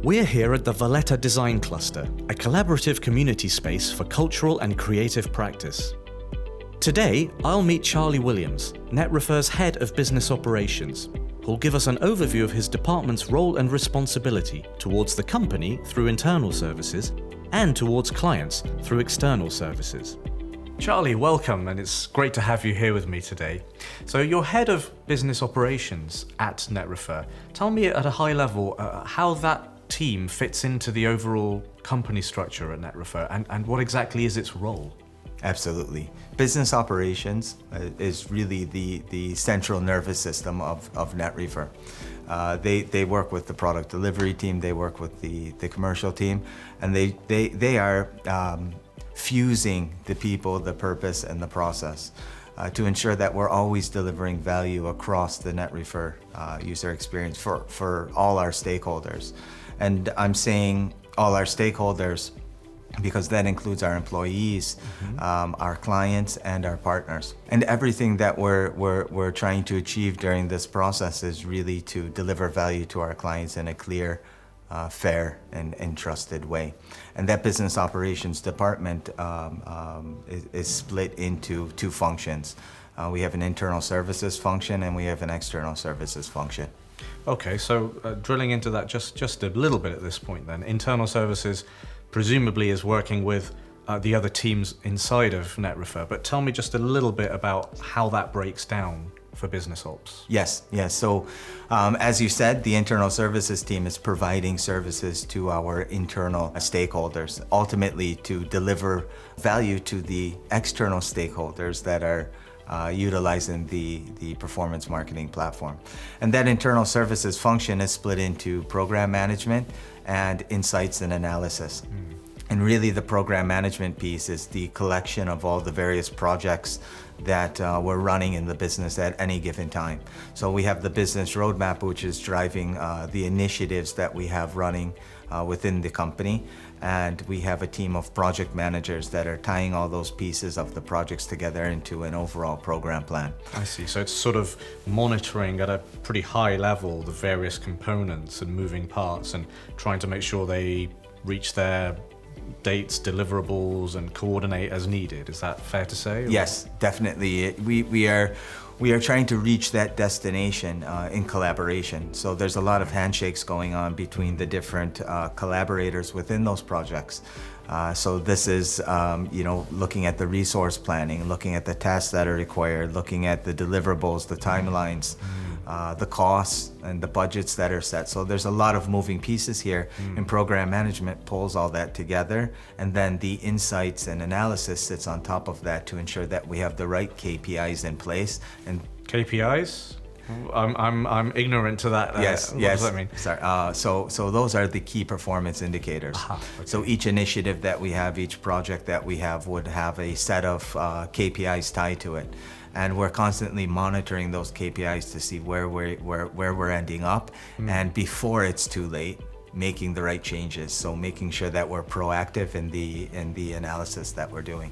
We're here at the Valletta Design Cluster, a collaborative community space for cultural and creative practice. Today, I'll meet Charlie Williams, NetRefer's Head of Business Operations, who'll give us an overview of his department's role and responsibility towards the company through internal services and towards clients through external services. Charlie, welcome, and it's great to have you here with me today. So you're Head of Business Operations at NetRefer. Tell me at a high level how that team fits into the overall company structure at NetRefer and what exactly is its role? Absolutely. Business operations is really the central nervous system of NetRefer. They work with the product delivery team, they work with the commercial team, and they are fusing the people, the purpose, and the process to ensure that we're always delivering value across the NetRefer user experience for all our stakeholders. And I'm saying all our stakeholders because that includes our employees, our clients, and our partners. And everything that we're trying to achieve during this process is really to deliver value to our clients in a clear, fair, and trusted way. And that business operations department is split into two functions. We have an internal services function and we have an external services function. Okay, so drilling into that just a little bit at this point then. Internal services presumably is working with the other teams inside of NetRefer, but tell me just a little bit about how that breaks down for business ops. Yes. So as you said, the internal services team is providing services to our internal stakeholders, ultimately to deliver value to the external stakeholders that are utilizing the performance marketing platform. And that internal services function is split into program management and insights and analysis. And really the program management piece is the collection of all the various projects that we're running in the business at any given time. So we have the business roadmap, which is driving the initiatives that we have running within the company. And we have a team of project managers that are tying all those pieces of the projects together into an overall program plan. I see. So it's sort of monitoring at a pretty high level the various components and moving parts and trying to make sure they reach their dates, deliverables, and coordinate as needed. Is that fair to say? Or? Yes, definitely. We are trying to reach that destination in collaboration. So there's a lot of handshakes going on between the different collaborators within those projects. So this is, looking at the resource planning, looking at the tasks that are required, looking at the deliverables, the timelines, the costs, and the budgets that are set. So there's a lot of moving pieces here, and program management pulls all that together, and then the insights and analysis sits on top of that to ensure that we have the right KPIs in place. And KPIs? I'm ignorant to that. Yes. What does that mean? Sorry. So those are the key performance indicators. Okay. So each initiative that we have, each project that we have would have a set of KPIs tied to it. And we're constantly monitoring those KPIs to see where we're ending up, and before it's too late, making the right changes. So making sure that we're proactive in the analysis that we're doing.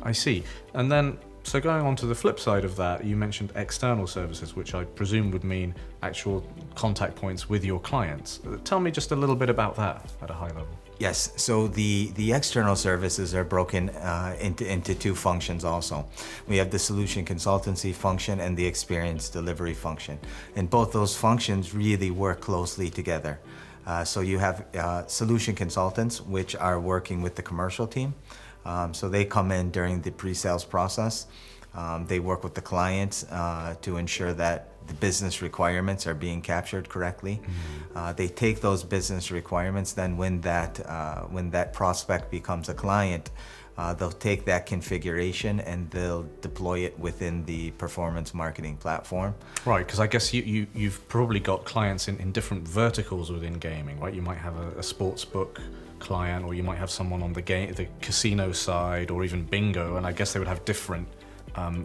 I see. And then, so going on to the flip side of that, you mentioned external services, which I presume would mean actual contact points with your clients. Tell me just a little bit about that at a high level. Yes, so the external services are broken into two functions also. We have the solution consultancy function and the experience delivery function. And both those functions really work closely together. So you have solution consultants, which are working with the commercial team. So they come in during the pre-sales process. They work with the clients to ensure that the business requirements are being captured correctly. They take those business requirements, then when that prospect becomes a client, they'll take that configuration and they'll deploy it within the performance marketing platform. Right, because I guess you've probably got clients in different verticals within gaming, right? You might have a sports book client, or you might have someone on the casino side, or even bingo, and I guess they would have different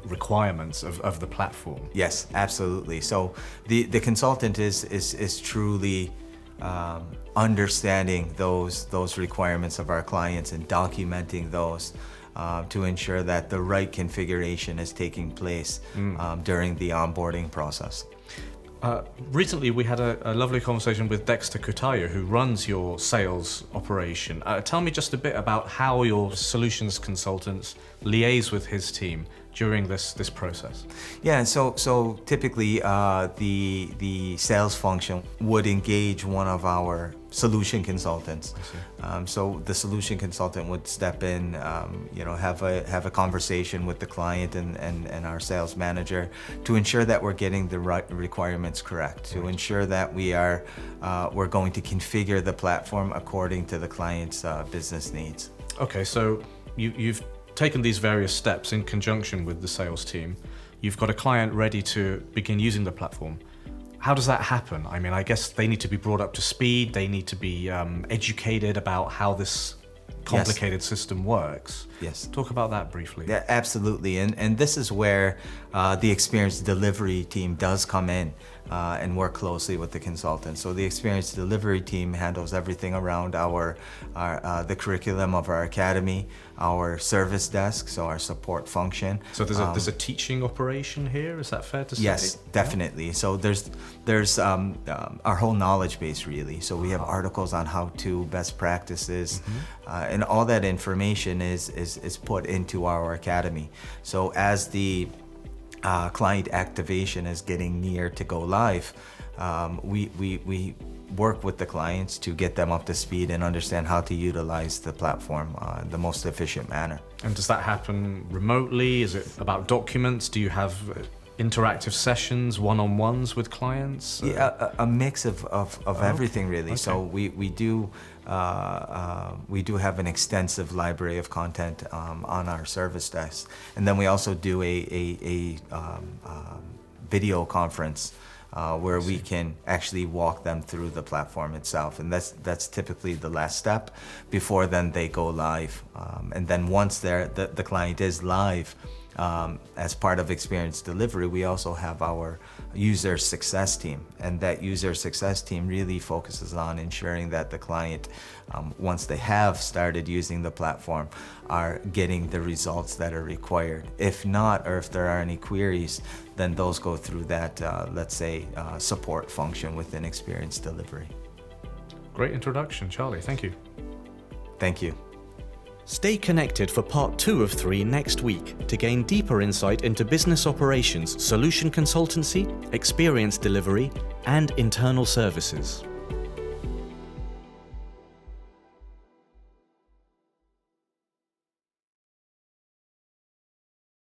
requirements of the platform. Yes, absolutely. So the consultant is truly understanding those requirements of our clients and documenting those to ensure that the right configuration is taking place during the onboarding process. Recently, we had a lovely conversation with Dexter Cutajar, who runs your sales operation. Tell me just a bit about how your solutions consultants liaise with his team during this process. Yeah, so typically the sales function would engage one of our solution consultants. So the solution consultant would step in, have a conversation with the client and our sales manager to ensure that we're getting the right requirements correct, to ensure that we're going to configure the platform according to the client's business needs. Okay, so you've taken these various steps in conjunction with the sales team. You've got a client ready to begin using the platform. How does that happen? I mean, I guess they need to be brought up to speed. They need to be educated about how this complicated system works. Yes. Talk about that briefly. Yeah, absolutely. And this is where the experienced delivery team does come in and work closely with the consultant. So the experienced delivery team handles everything around the curriculum of our academy, our service desk, so our support function. So there's a teaching operation here. Is that fair to say? Yes, definitely. Yeah. So there's our whole knowledge base really. So we have articles on how to, best practices, and all that information is put into our academy. So as the client activation is getting near to go live, we work with the clients to get them up to speed and understand how to utilize the platform in the most efficient manner. And does that happen remotely? Is it about documents? Do you have interactive sessions, one-on-ones with clients? Yeah, a mix of everything really. Okay. So we do have an extensive library of content on our service desk, and then we also do a video conference where we can actually walk them through the platform itself, and that's typically the last step before then they go live. And then once the client is live, as part of experience delivery, we also have our user success team, and that user success team really focuses on ensuring that the client, once they have started using the platform, are getting the results that are required. If not, or if there are any queries, then those go through that, let's say, support function within experience delivery. Great introduction, Charlie. Thank you. Thank you. Stay connected for part 2 of 3 next week to gain deeper insight into business operations, solution consultancy, experience delivery, and internal services.